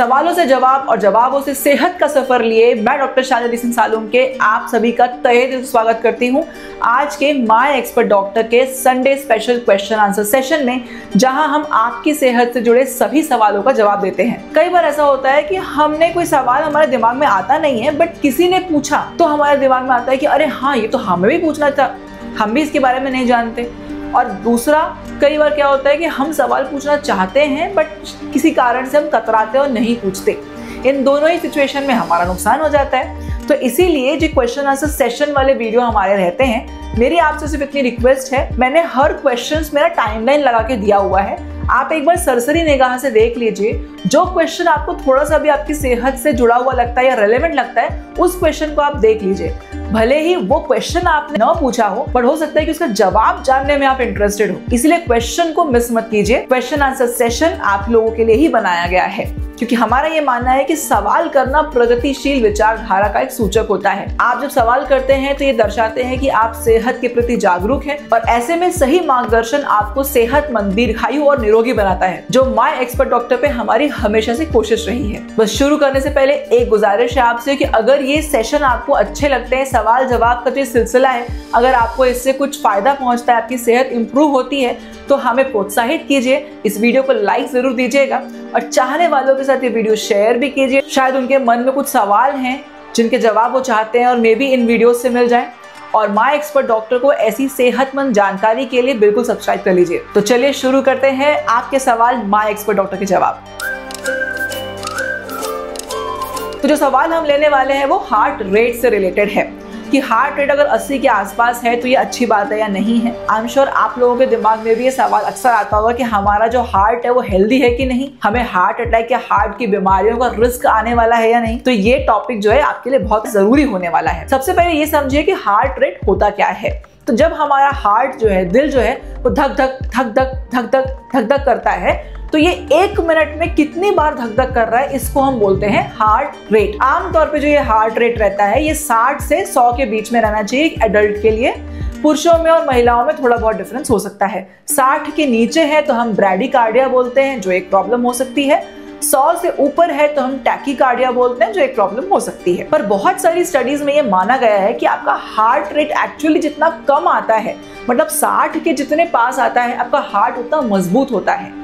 सवालों से जवाब और जवाबों से सेहत का सफर लिए मैं डॉक्टर शालिनी सिंह सालूम के आप सभी का तहे दिल से स्वागत करती हूं आज के माय एक्सपर्ट डॉक्टर के Sunday special question answer session में, जहां हम आपकी सेहत से जुड़े सभी सवालों का जवाब देते हैं। कई बार ऐसा होता है कि हमने कोई सवाल हमारे दिमाग में आता नहीं है, बट किसी ने पूछा तो हमारे दिमाग में आता है कि अरे हाँ, ये तो हमें भी पूछना था, हम भी इसके बारे में नहीं जानते। और दूसरा, कई बार क्या होता है कि हम सवाल पूछना चाहते हैं बट किसी कारण से हम कतराते और नहीं पूछते। इन दोनों ही सिचुएशन में हमारा नुकसान हो जाता है। तो इसीलिए जो क्वेश्चन आंसर सेशन वाले वीडियो हमारे रहते हैं, मेरी आपसे सिर्फ इतनी रिक्वेस्ट है, मैंने हर क्वेश्चंस मेरा टाइमलाइन लगा के दिया हुआ है, आप एक बार सरसरी निगाह से देख लीजिए। जो क्वेश्चन आपको थोड़ा सा भी आपकी सेहत से जुड़ा हुआ लगता है या रेलेवेंट लगता है, उस क्वेश्चन को आप देख लीजिए। भले ही वो क्वेश्चन आपने न पूछा हो, पर हो सकता है कि उसका जवाब जानने में आप इंटरेस्टेड हो, इसलिए क्वेश्चन को मिस मत कीजिए। क्वेश्चन आंसर सेशन आप लोगों के लिए ही बनाया गया है, क्योंकि हमारा ये मानना है कि सवाल करना प्रगतिशील विचारधारा का एक सूचक होता है। आप जब सवाल करते हैं तो ये दर्शाते हैं कि आप सेहत के प्रति जागरूक हैं, और ऐसे में सही मार्गदर्शन आपको सेहतमंद, दीर्घायु और निरोगी बनाता है, जो माय एक्सपर्ट डॉक्टर पे हमारी हमेशा से कोशिश रही है। बस शुरू करने से पहले एक गुजारिश है आपसे कि अगर ये सेशन आपको अच्छे लगते हैं, सवाल जवाब का जो सिलसिला है, अगर आपको इससे कुछ फायदा पहुंचता है, आपकी सेहत इंप्रूव होती है, तो हमें प्रोत्साहित कीजिए। इस वीडियो को लाइक जरूर दीजिएगा और चाहने वालों के साथ ये वीडियो शेयर भी कीजिए। शायद उनके मन में कुछ सवाल हैं जिनके जवाब वो चाहते हैं और मे बी इन वीडियो से मिल जाए। और माय एक्सपर्ट डॉक्टर को ऐसी सेहतमंद जानकारी के लिए बिल्कुल सब्सक्राइब कर लीजिए। तो चलिए शुरू करते हैं आपके सवाल, माय एक्सपर्ट डॉक्टर के जवाब। तो जो सवाल हम लेने वाले हैं वो हार्ट रेट से रिलेटेड है कि हार्ट रेट अगर 80 के आसपास है तो ये अच्छी बात है या नहीं है। आई एम श्योर आप लोगों के दिमाग में भी ये सवाल अक्सर आता होगा कि हमारा जो हार्ट है वो हेल्दी है कि नहीं, हमें हार्ट अटैक या हार्ट की बीमारियों का रिस्क आने वाला है या नहीं। तो ये टॉपिक जो है आपके लिए बहुत जरूरी होने वाला है। सबसे पहले ये समझिए कि हार्ट रेट होता क्या है। तो जब हमारा हार्ट जो है, दिल जो है, वो धक धक धक धक धक धक धक धक करता है, तो ये 1 मिनट में कितनी बार धक धक कर रहा है, इसको हम बोलते हैं हार्ट रेट। आमतौर पे जो ये हार्ट रेट रहता है, ये 60 से 100 के बीच में रहना चाहिए एक एडल्ट के लिए। पुरुषों में और महिलाओं में थोड़ा बहुत डिफरेंस हो सकता है। 60 के नीचे है तो हम ब्रैडीकार्डिया बोलते हैं, जो एक प्रॉब्लम हो सकती है। 100 से ऊपर है तो हम टैकीकार्डिया बोलते हैं, जो एक प्रॉब्लम हो सकती है। पर बहुत सारी स्टडीज में ये माना गया है कि आपका हार्ट रेट एक्चुअली जितना कम आता है, मतलब 60 के जितने पास आता है, आपका हार्ट उतना मजबूत होता है।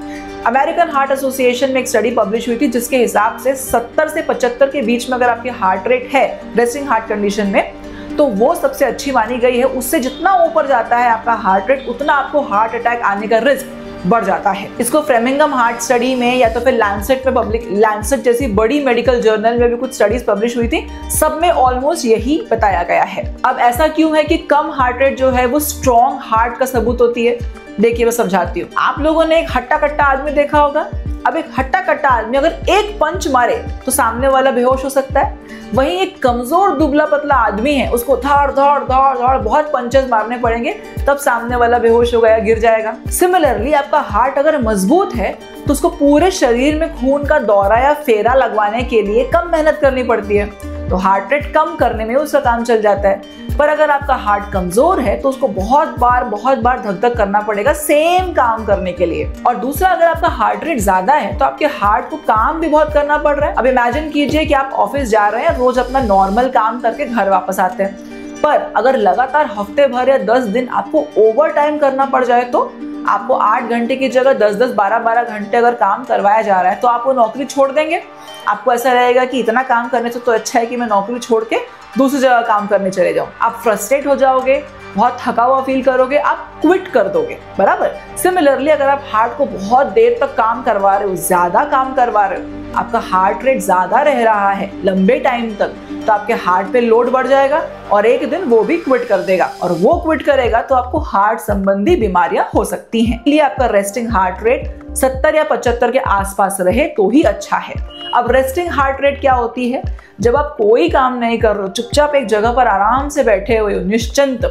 अमेरिकन हार्ट एसोसिएशन में एक स्टडी पब्लिश हुई थी, जिसके हिसाब से 70 से 75 के बीच में अगर आपके हार्ट रेट है रेस्टिंग हार्ट कंडीशन में, तो वो सबसे अच्छी मानी गई है। उससे जितना ऊपर जाता है आपका हार्ट रेट, उतना आपको हार्ट अटैक आने का रिस्क बढ़ जाता है। इसको फ्रेमिंगम हार्ट स्टडी में या तो फिर लैंसेट में लैंसेट जैसी बड़ी मेडिकल जर्नल में भी कुछ स्टडीज पब्लिश हुई थी, सब में ऑलमोस्ट यही बताया गया है। अब ऐसा क्यों है कि कम हार्ट रेट जो है वो स्ट्रॉन्ग हार्ट का सबूत होती है? देखिए मैं समझाती हूँ। आप लोगों ने एक हट्टा कट्टा आदमी देखा होगा। अब एक हट्टा कट्टा आदमी अगर एक पंच मारे तो सामने वाला बेहोश हो सकता है। वहीं एक कमजोर दुबला पतला आदमी है, उसको धाड़ धाड़ धाड़ धाड़ बहुत पंचेस मारने पड़ेंगे, तब सामने वाला बेहोश हो गया, गिर जाएगा। सिमिलरली आपका हार्ट अगर मजबूत है तो उसको पूरे शरीर में खून का दौरा या फेरा लगवाने के लिए कम मेहनत करनी पड़ती है, तो हार्ट रेट कम करने में उसका काम चल जाता है। पर अगर आपका हार्ट कमजोर है तो उसको बहुत बार धक धक करना पड़ेगा सेम काम करने के लिए। और दूसरा, अगर आपका हार्ट रेट ज्यादा है तो आपके हार्ट को काम भी बहुत करना पड़ रहा है। अब इमेजिन कीजिए कि आप ऑफिस जा रहे हैं, रोज अपना नॉर्मल काम करके घर वापस आते हैं, पर अगर लगातार हफ्ते भर या 10 दिन आपको ओवर टाइम करना पड़ जाए, तो आपको 8 घंटे की जगह 10-10, 12-12 घंटे अगर काम करवाया जा रहा है, तो आप वो नौकरी छोड़ देंगे। आपको ऐसा रहेगा कि इतना काम करने से तो अच्छा है कि मैं नौकरी छोड़ के दूसरी जगह काम करने चले जाऊं। आप फ्रस्ट्रेट हो जाओगे, बहुत थका हुआ फील करोगे, आप क्विट कर दोगे, बराबर। सिमिलरली अगर आप हार्ट को बहुत देर तक काम करवा रहे हो, ज्यादा काम करवा रहे हो, आपका हार्ट रेट ज्यादा रह रहा है लंबे टाइम तक, तो आपके हार्ट पे लोड बढ़ जाएगा और एक दिन वो भी क्विट कर देगा, और वो क्विट करेगा तो आपको हार्ट संबंधी बीमारियां हो सकती हैं। इसलिए आपका रेस्टिंग हार्ट रेट 70 या 75 के आसपास रहे तो ही अच्छा है। अब रेस्टिंग हार्ट रेट क्या होती है? जब आप कोई काम नहीं कर रहे हो, चुपचाप एक जगह पर आराम से बैठे हुए हो, निश्चिंत,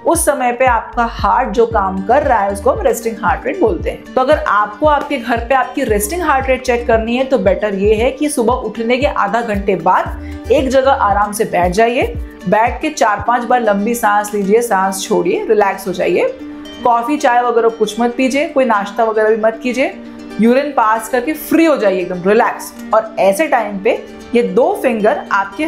उस समय पे आपका हार्ट जो काम कर रहा है उसको हम रेस्टिंग हार्ट रेट बोलते हैं। तो अगर आपको आपके घर पे आपकी रेस्टिंग हार्ट रेट चेक करनी है तो बेटर ये है कि सुबह उठने के आधा घंटे बाद एक जगह आराम से बैठ जाइए। बैठ के 4-5 बार लंबी सांस लीजिए, सांस छोड़िए, रिलैक्स हो जाइए। कॉफी चाय वगैरह कुछ मत पीजिए, कोई नाश्ता वगैरह भी मत कीजिए। यूरिन पास करके फ्री हो जाइए, एकदम रिलैक्स। और ऐसे टाइम पे ये 2 फिंगर आपके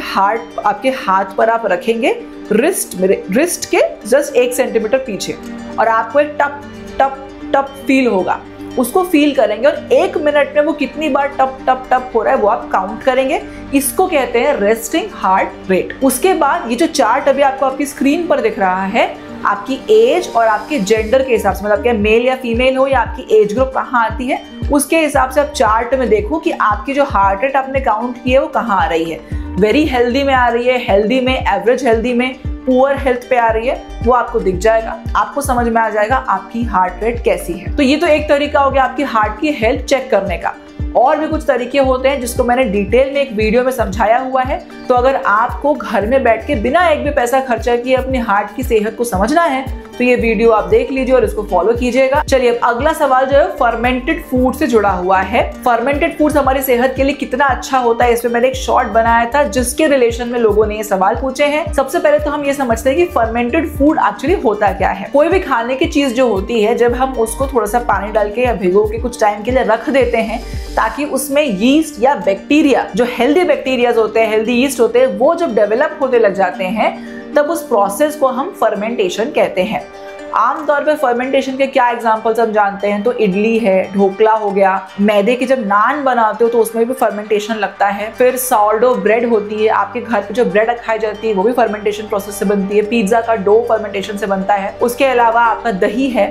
हाथ पर आप रखेंगे, रिस्ट के जस्ट 1 सेंटीमीटर पीछे, और आपको एक टप टप टप फील होगा, उसको फील करेंगे। और 1 मिनट में वो कितनी बार टप टप टप हो रहा है वो आप काउंट करेंगे। इसको कहते हैं रेस्टिंग हार्ट रेट। उसके बाद ये जो चार्ट अभी आपको आपकी स्क्रीन पर दिख रहा है, आपकी एज और आपके जेंडर के हिसाब से, मतलब क्या मेल या फीमेल हो या आपकी एज ग्रुप कहाँ आती है, उसके हिसाब से आप चार्ट में देखो कि आपकी जो हार्ट रेट आपने काउंट की है वो कहाँ आ रही है। वेरी हेल्दी में आ रही है, हेल्दी में, एवरेज हेल्दी में, पुअर हेल्थ पे आ रही है, वो आपको दिख जाएगा, आपको समझ में आ जाएगा आपकी हार्ट रेट कैसी है। तो ये तो एक तरीका हो गया आपकी हार्ट की हेल्थ चेक करने का। और भी कुछ तरीके होते हैं जिसको मैंने डिटेल में एक वीडियो में समझाया हुआ है। तो अगर आपको घर में बैठ के बिना एक भी पैसा खर्चा किए अपनी हार्ट की सेहत को समझना है तो ये वीडियो आप देख लीजिए और इसको फॉलो कीजिएगा। चलिए अब अगला सवाल जो है फर्मेंटेड फूड से जुड़ा हुआ है। फर्मेंटेड फूड्स हमारी सेहत के लिए कितना अच्छा होता है, इसमें मैंने एक शॉर्ट बनाया था जिसके रिलेशन में लोगों ने ये सवाल पूछे हैं। सबसे पहले तो हम ये समझते हैं कि फर्मेंटेड फूड एक्चुअली होता क्या है। कोई भी खाने की चीज जो होती है, जब हम उसको थोड़ा सा पानी डाल के या भिगो के कुछ टाइम के लिए रख देते हैं ताकि उसमें यीस्ट या बैक्टीरिया, जो हेल्दी बैक्टीरिया होते हैं, हेल्दी यीस्ट होते हैं, वो जब डेवलप होने लग जाते हैं तब उस प्रोसेस को हम फर्मेंटेशन कहते हैं। आमतौर पर फर्मेंटेशन के क्या एग्जांपल्स हम जानते हैं, तो इडली है, ढोकला हो गया, मैदे की जब नान बनाते हो तो उसमें भी फर्मेंटेशन लगता है। फिर सॉर्डो ब्रेड होती है, आपके घर पे जो ब्रेड खाई जाती है वो भी फर्मेंटेशन प्रोसेस से बनती है। पिज्जा का डो फर्मेंटेशन से बनता है। उसके अलावा आपका दही है,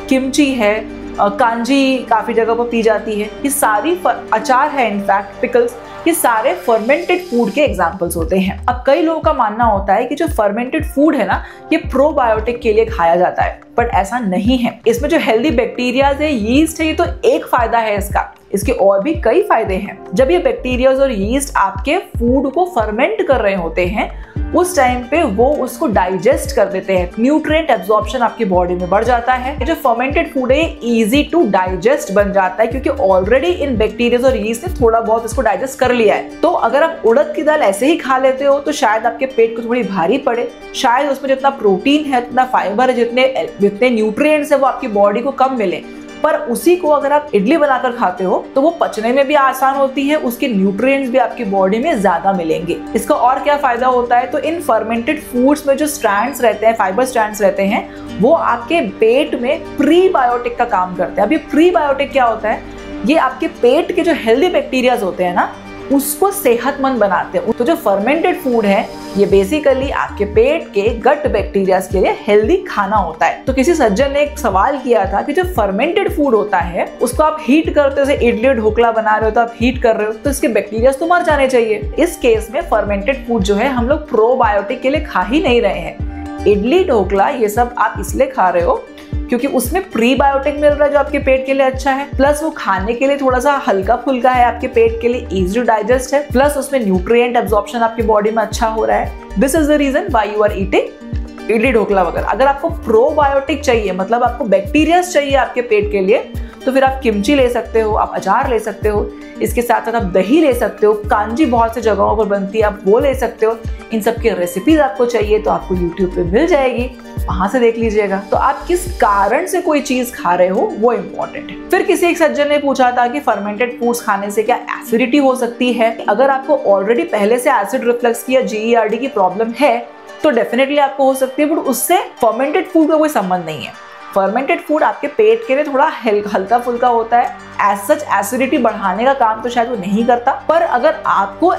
किमची है, कांजी काफी जगह पर पी जाती है, ये सारी अचार है, इनफैक्ट पिकल्स, ये सारे फर्मेंटेड फूड के एग्जांपल्स होते हैं। अब कई लोगों का मानना होता है कि जो फर्मेंटेड फूड है ना, ये प्रोबायोटिक के लिए खाया जाता है, बट ऐसा नहीं है। इसमें जो हेल्दी बैक्टीरियाज है, यीस्ट है, ये तो एक फायदा है इसका, इसके और भी कई फायदे हैं। जब ये बैक्टीरियाज और यीस्ट आपके फूड को फर्मेंट कर रहे होते हैं उस टाइम पे वो उसको डाइजेस्ट कर देते हैं, न्यूट्रिएंट एब्जॉर्प्शन आपकी बॉडी में बढ़ जाता है। जो फर्मेंटेड फूड है इजी टू डाइजेस्ट बन जाता है क्योंकि ऑलरेडी इन बैक्टीरियाज और यीस्ट ने थोड़ा बहुत इसको डाइजेस्ट कर लिया है। तो अगर आप उड़द की दाल ऐसे ही खा लेते हो तो शायद आपके पेट को थोड़ी भारी पड़े, शायद उसमें जितना प्रोटीन है, जितना फाइबर है, जितने न्यूट्रिएंट्स है वो आपकी बॉडी को कम मिले। पर उसी को अगर आप इडली बनाकर खाते हो तो वो पचने में भी आसान होती है, उसके न्यूट्रिएंट्स भी आपकी बॉडी में ज्यादा मिलेंगे। इसका और क्या फायदा होता है, तो इन फर्मेंटेड फूड्स में जो स्ट्रैंड्स रहते हैं, फाइबर स्ट्रैंड्स रहते हैं, वो आपके पेट में प्रीबायोटिक का काम करते हैं। अब ये प्रीबायोटिक क्या होता है, ये आपके पेट के जो हेल्दी बैक्टीरियाज होते हैं ना, उसको सेहतमंद बनाते हैं। तो जो फर्मेंटेड फूड है ये बेसिकली आपके पेट के गट बैक्टीरियाज के लिए हेल्दी खाना होता है। तो किसी सज्जन ने एक सवाल किया था कि जो फर्मेंटेड फूड होता है उसको आप हीट करते हो, जैसे इडली ढोकला बना रहे हो तो आप हीट कर रहे हो तो इसके बैक्टीरियाज तो मर जाने चाहिए। इस केस में फर्मेंटेड फूड जो है हम लोग प्रोबायोटिक के लिए खा ही नहीं रहे हैं। इडली ढोकला ये सब आप इसलिए खा रहे हो क्योंकि उसमें प्रीबायोटिक मिल रहा है जो आपके पेट के लिए अच्छा है, प्लस वो खाने के लिए थोड़ा सा हल्का फुल्का है, आपके पेट के लिए इजी टू डाइजेस्ट है, प्लस उसमें न्यूट्रिएंट एब्जॉर्प्शन आपकी बॉडी में अच्छा हो रहा है। This is the reason why you are eating idli dhokla वगैरह। अगर आपको प्रोबायोटिक चाहिए, मतलब आपको बैक्टीरियाज चाहिए आपके पेट के लिए, तो फिर आप किमची ले सकते हो, आप अचार ले सकते हो, इसके साथ साथ आप दही ले सकते हो, कांजी बहुत से जगहों पर बनती है, आप वो ले सकते हो। इन सब की रेसिपीज आपको चाहिए तो आपको यूट्यूब पे मिल जाएगी, वहां से देख लीजिएगा। तो आप किस कारण से कोई चीज खा रहे हो वो इम्पोर्टेंट है। फिर किसी एक सज्जन ने पूछा था कि फर्मेंटेड फूड्स खाने से क्या एसिडिटी हो सकती है। अगर आपको ऑलरेडी पहले से एसिड रिफ्लक्स की या GERD की प्रॉब्लम है तो डेफिनेटली आपको हो सकती है, बट उससे फर्मेंटेड फूड का कोई संबंध नहीं है। फर्मेंटेड फूड आपके पेट के लिए थोड़ा हल्का फुल्का होता है, एज सच एसिडिटी बढ़ाने का काम तो शायद वो नहीं करता। पर अगर आपको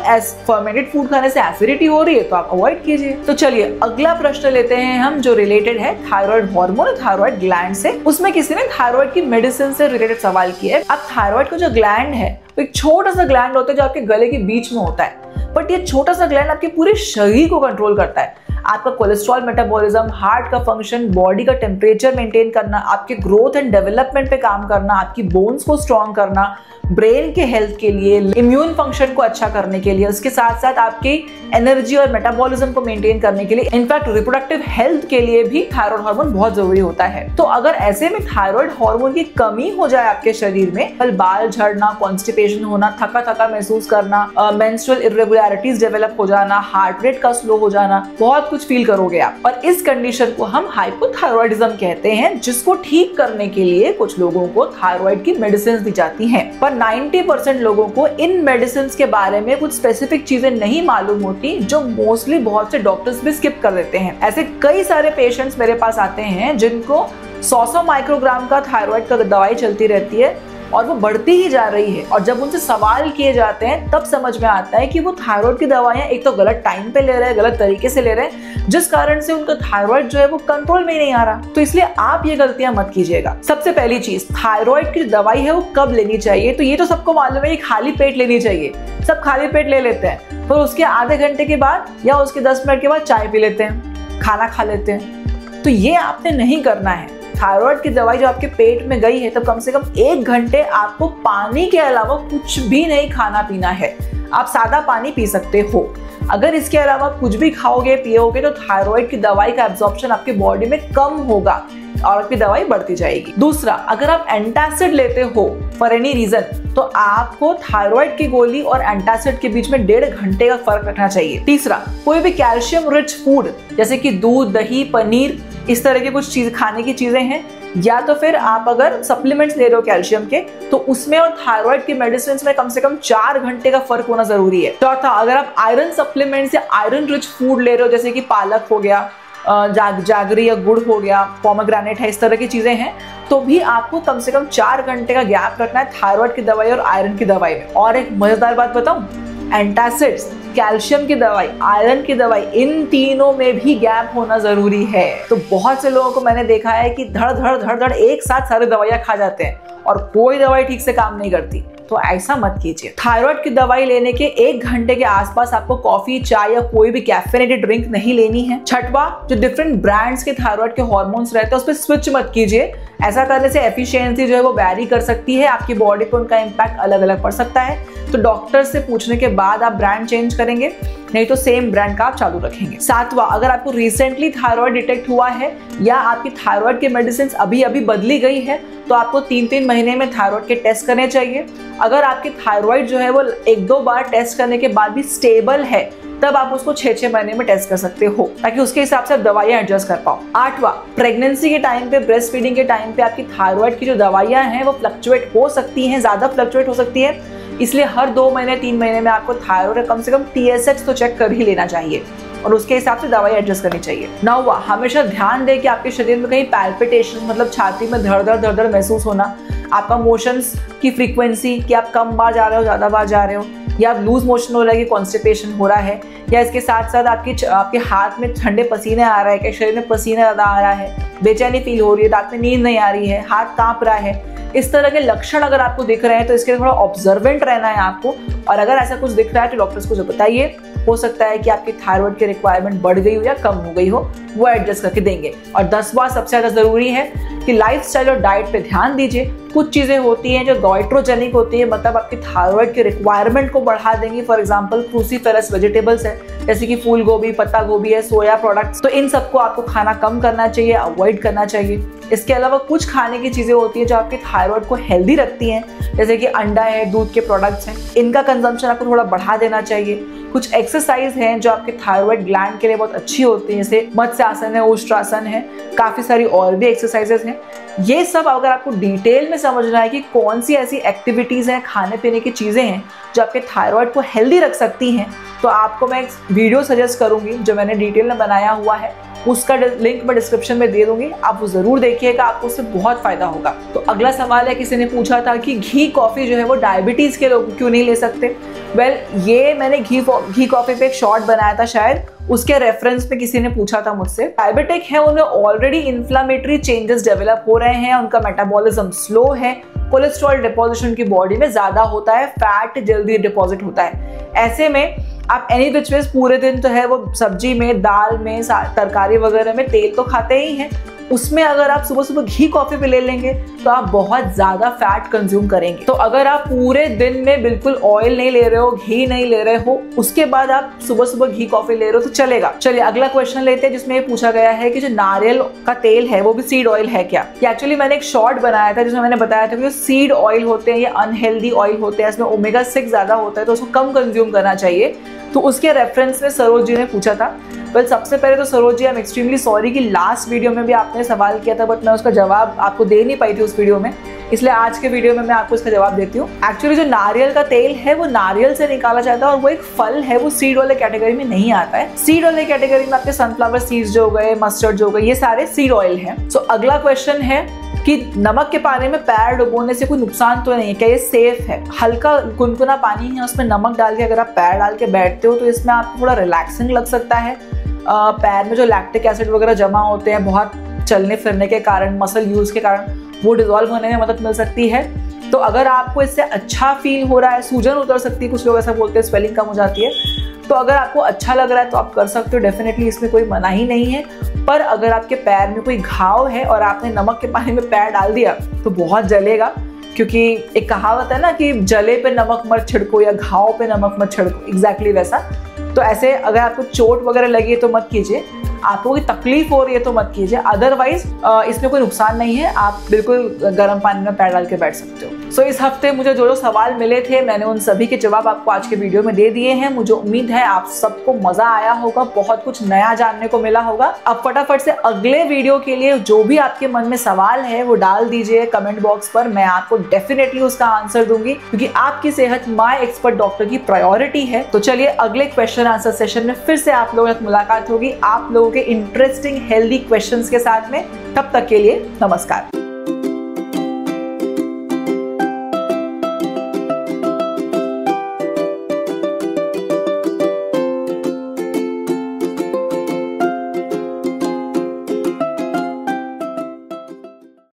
फर्मेंटेड फूड खाने से एसिडिटी हो रही है तो आप अवॉइड कीजिए। तो चलिए अगला प्रश्न लेते हैं हम, जो रिलेटेड है थायराइड हार्मोन, थायराइड ग्लैंड से। उसमें किसी ने थायराइड की मेडिसिन से रिलेटेड सवाल किया है। अब थायराइड का जो ग्लैंड है वो एक छोटा सा ग्लैंड होता है जो आपके गले के बीच में होता है, बट ये छोटा सा ग्लैंड आपके पूरे शरीर को कंट्रोल करता है। आपका कोलेस्ट्रॉल मेटाबॉलिज्म, हार्ट का फंक्शन, बॉडी का टेम्परेचर मेंटेन करना, आपके ग्रोथ एंड डेवलपमेंट पे काम करना, आपकी बोन्स को स्ट्रॉन्ग करना, ब्रेन के हेल्थ के लिए, इम्यून फंक्शन को अच्छा करने के लिए, उसके साथ साथ आपकी एनर्जी और मेटाबॉलिज्म को मेंटेन करने के लिए, इनफैक्ट रिप्रोडक्टिव हेल्थ के लिए भी थायराइड हार्मोन बहुत जरूरी होता है। तो अगर ऐसे में थायराइड हार्मोन की कमी हो जाए आपके शरीर में, बाल झड़ना, कॉन्स्टिपेशन होना, थका थका महसूस करना, मेंस्ट्रुअल इर्रेगुलरिटीज डेवलप हो जाना, हार्ट रेट का स्लो हो जाना, बहुत कुछ कुछ फील करोगे आप। और इस कंडीशन को हम हाइपोथायरॉयडिज्म कहते हैं, जिसको ठीक करने के लिए कुछ लोगों को थायराइड की मेडिसिन दी जाती हैं। पर 90% लोगों को इन मेडिसिन के बारे में कुछ स्पेसिफिक चीजें नहीं मालूम होती, जो मोस्टली बहुत से डॉक्टर्स भी स्किप कर देते हैं। ऐसे कई सारे पेशेंट्स मेरे पास आते हैं जिनको 100 माइक्रोग्राम का थायराइड का दवाई चलती रहती है और वो बढ़ती ही जा रही है। और जब उनसे सवाल किए जाते हैं तब समझ में आता है कि वो थायराइड की दवाइयां एक तो गलत टाइम पे ले रहे हैं, गलत तरीके से ले रहे हैं, जिस कारण से उनका थायराइड जो है वो कंट्रोल में ही नहीं आ रहा। तो इसलिए आप ये गलतियां मत कीजिएगा। सबसे पहली चीज, थायराइड की दवाई है वो कब लेनी चाहिए, तो ये तो सबको मालूम है कि खाली पेट लेनी चाहिए। सब खाली पेट ले लेते हैं, फिर उसके आधे घंटे के बाद या उसके 10 मिनट के बाद चाय पी लेते हैं, खाना खा लेते हैं। तो ये आपने नहीं करना है। थायराइड की दवाई जो आपके पेट में गई है, तब कम से कम 1 घंटे आपको पानी के अलावा कुछ भी नहीं खाना पीना है। आप सादा पानी पी सकते हो। अगर इसके अलावा कुछ भी खाओगे पियोगे तो थायराइड की दवाई का एब्जॉर्प्शन आपकी बॉडी में कम होगा और आपकी दवाई बढ़ती जाएगी। दूसरा, अगर आप एंटासिड लेते हो फॉर एनी रीजन, तो आपको थायराइड की गोली और एंटासिड के बीच में 1.5 घंटे का फर्क रखना चाहिए। तीसरा, कोई भी कैल्शियम रिच फूड जैसे कि दूध, दही, पनीर, इस तरह के कुछ चीज खाने की चीजें हैं, या तो फिर आप अगर सप्लीमेंट्स ले रहे हो कैल्शियम के, तो उसमें और थायराइड की मेडिसिन में कम से कम 4 घंटे का फर्क होना जरूरी है। चौथा, अगर आप आयरन सप्लीमेंट्स या आयरन रिच फूड ले रहे हो जैसे कि पालक हो गया, जागरी या गुड़ हो गया, पोमेग्रेनेट है, इस तरह की चीजें हैं, तो भी आपको कम से कम 4 घंटे का गैप रखना है थायराइड की दवाई और आयरन की दवाई में। और एक मजेदार बात बताऊं, एंटासिड्स, कैल्शियम की दवाई, आयरन की दवाई, इन तीनों में भी गैप होना जरूरी है। तो बहुत से लोगों को मैंने देखा है कि धड़ धड़ एक साथ सारी दवाइयां खा जाते हैं और कोई दवाई ठीक से काम नहीं करती। तो ऐसा मत कीजिए। थायराइड की दवाई लेने के 1 घंटे के आसपास आपको कॉफी, चाय या कोई भी कैफेनेटेड ड्रिंक नहीं लेनी है। छठवा, जो डिफरेंट ब्रांड्स के थायराइड के हार्मोन्स रहते हैं उस पर स्विच मत कीजिए। ऐसा करने से एफिशिएंसी जो है वो वैरी कर सकती है, आपकी बॉडी पर उनका इम्पैक्ट अलग अलग पड़ सकता है। तो डॉक्टर से पूछने के बाद आप ब्रांड चेंज करेंगे, नहीं तो सेम ब्रांड का आप चालू रखेंगे। सातवां, अगर आपको रिसेंटली थायराइड डिटेक्ट हुआ है या आपकी थायराइड की मेडिसिन अभी अभी बदली गई है, तो आपको 3-3 महीने में थायराइड के टेस्ट करने चाहिए। अगर आपकी थायराइड जो है वो 1-2 बार टेस्ट करने के बाद भी स्टेबल है, तब आप उसको 6-6 महीने में टेस्ट कर सकते हो, ताकि उसके हिसाब से आप दवाइयां एडजस्ट कर पाओ। आठवां, प्रेगनेंसी के टाइम पे, ब्रेस्ट फीडिंग के टाइम पे आपकी थायराइड की जो दवाइयां हैं वो फ्लक्चुएट हो सकती हैं, ज्यादा फ्लक्चुएट हो सकती है, इसलिए हर 2 महीने 3 महीने में आपको थायराइड कम से कम TSH तो चेक कर ही लेना चाहिए और उसके हिसाब से दवाई एडजस्ट करनी चाहिए। 9वां, हमेशा ध्यान दें कि आपके शरीर में कहीं पैल्पिटेशन, मतलब छाती में धड़ महसूस होना, आपका मोशंस की फ्रीक्वेंसी, कि आप कम बार जा रहे हो, ज्यादा बार जा रहे हो, या आप लूज मोशन हो रहा है कि कॉन्स्टिपेशन हो रहा है, या इसके साथ साथ आपके हाथ में ठंडे पसीने आ रहा है, कि शरीर में पसीना ज्यादा आ रहा है, बेचैनी फील हो रही है, रात में नींद नहीं आ रही है, हाथ कांप रहा है, इस तरह के लक्षण अगर आपको दिख रहे हैं तो इसके लिए थोड़ा ऑब्जर्वेंट रहना है आपको। और अगर ऐसा कुछ दिख रहा है तो डॉक्टर्स को जो बताइए, हो सकता है कि आपकी थायराइड की रिक्वायरमेंट बढ़ गई हो या कम हो गई हो, वो एडजस्ट करके देंगे। और 10वां, सबसे ज्यादा जरूरी है कि लाइफस्टाइल और डाइट पे ध्यान दीजिए। कुछ चीजें होती हैं जो गाइट्रोजेनिक होती है, मतलब आपकी थायराइड की रिक्वायरमेंट को बढ़ा देंगी। फॉर एग्जांपल क्रूसीफेरस वेजिटेबल्स है, जैसे कि फूल गोभी, पत्ता गोभी है, सोया प्रोडक्ट्स, तो इन सबको आपको खाना कम करना चाहिए, अवॉइड करना चाहिए। इसके अलावा कुछ खाने की चीजें होती है जो आपके थायराइड को हेल्दी रखती हैं, जैसे कि अंडा है, दूध के प्रोडक्ट्स हैं, इनका कंजम्पशन आपको थोड़ा बढ़ा देना चाहिए। कुछ एक्सरसाइज हैं जो आपके थायराइड ग्लैंड के लिए बहुत अच्छी होती हैं, जैसे मत्स्यासन है, उष्ट्रासन है, काफी सारी और भी एक्सरसाइजेस हैं। ये सब अगर आपको डिटेल में समझना है कि कौन सी ऐसी एक्टिविटीज हैं, खाने पीने की चीजें हैं जो आपके थायराइड को हेल्दी रख सकती हैं, तो आपको मैं एक वीडियो सजेस्ट करूंगी जो मैंने डिटेल में बनाया हुआ है, उसका लिंक मैं डिस्क्रिप्शन में दे दूंगी, आप वो जरूर देखिएगा, आपको उससे बहुत फायदा होगा। तो अगला सवाल है, किसी ने पूछा था कि घी कॉफी जो है वो डायबिटीज के लोग क्यों नहीं ले सकते। ये मैंने घी कॉफी पे एक शॉर्ट बनाया था, शायद उसके रेफरेंस में किसी ने पूछा था मुझसे। डायबिटिक है, उन्हें ऑलरेडी इन्फ्लामेटरी चेंजेस डेवलप हो रहे हैं, उनका मेटाबॉलिज्म स्लो है, कोलेस्ट्रॉल डिपोजिशन की बॉडी में ज्यादा होता है, फैट जल्दी डिपॉजिट होता है। ऐसे में आप एनी विच वेज पूरे दिन तो है वो सब्जी में, दाल में, तरकारी वगैरह में तेल तो खाते ही हैं, उसमें अगर आप सुबह सुबह घी कॉफी पे ले लेंगे तो आप बहुत ज्यादा फैट कंज्यूम करेंगे। तो अगर आप पूरे दिन में बिल्कुल ऑयल नहीं ले रहे हो, घी नहीं ले रहे हो, उसके बाद आप सुबह सुबह घी कॉफी ले रहे हो तो चलेगा। चलिए अगला क्वेश्चन लेते हैं, जिसमें ये पूछा गया है कि जो नारियल का तेल है वो भी सीड ऑयल है क्या। एक्चुअली मैंने एक शॉर्ट बनाया था जिसमें मैंने बताया था कि जो सीड ऑयल होते हैं ये अनहेल्दी ऑयल होते हैं, इसमें ओमेगा 6 ज्यादा होता है, तो उसको कम कंज्यूम करना चाहिए। तो उसके रेफरेंस में सरोज जी ने पूछा था। वेल सबसे पहले तो Saroj ji I am extremely sorry कि लास्ट वीडियो में भी आपने सवाल किया था बट मैं उसका जवाब आपको दे नहीं पाई थी उस वीडियो में, इसलिए आज के वीडियो में मैं आपको इसका जवाब देती हूँ। एक्चुअली जो नारियल का तेल है वो नारियल से निकाला जाता है और वो एक फल है, वो सीड वाले कैटेगरी में नहीं आता है। सीड वाले कैटेगरी में आपके सनफ्लावर सीड्स जो हो गए, मस्टर्ड जो हो गए, ये सारे सीड ऑयल हैं। सो अगला क्वेश्चन है कि नमक के पानी में पैर डुबोने से कोई नुकसान तो नहीं है, क्या ये सेफ है? हल्का गुनगुना पानी है, उसमें नमक डाल के अगर आप पैर डाल के बैठते हो तो इसमें आपको थोड़ा रिलैक्सिंग लग सकता है। पैर में जो लैक्टिक एसिड वगैरह जमा होते हैं बहुत चलने फिरने के कारण, मसल यूज के कारण, वो डिजॉल्व होने में मदद मिल सकती है। तो अगर आपको इससे अच्छा फील हो रहा है, सूजन उतर सकती है, कुछ लोग ऐसा बोलते हैं, स्वेलिंग कम हो जाती है, तो अगर आपको अच्छा लग रहा है तो आप कर सकते हो, डेफिनेटली इसमें कोई मना ही नहीं है। पर अगर आपके पैर में कोई घाव है और आपने नमक के पानी में पैर डाल दिया तो बहुत जलेगा, क्योंकि एक कहावत है ना कि जले पे नमक मत छिड़को या घाव पे नमक मत छिड़को, एग्जैक्टली वैसा। तो ऐसे अगर आपको चोट वगैरह लगी है तो मत कीजिए, आपको कोई तकलीफ हो रही है तो मत कीजिए, अदरवाइज इसमें कोई नुकसान नहीं है, आप बिल्कुल गर्म पानी में पैर डाल के बैठ सकते हो। सो इस हफ्ते मुझे जो सवाल मिले थे मैंने उन सभी के जवाब आपको आज के वीडियो में दे दिए हैं। मुझे उम्मीद है आप सबको मजा आया होगा, बहुत कुछ नया जानने को मिला होगा। अब फटाफट से अगले वीडियो के लिए जो भी आपके मन में सवाल है वो डाल दीजिए कमेंट बॉक्स पर, मैं आपको डेफिनेटली उसका आंसर दूंगी, क्योंकि आपकी सेहत माय एक्सपर्ट डॉक्टर की प्रायोरिटी है। तो चलिए अगले क्वेश्चन आंसर सेशन में फिर से आप लोगों से मुलाकात होगी, आप लोगों के इंटरेस्टिंग हेल्दी क्वेश्चंस के साथ में। तब तक के लिए नमस्कार।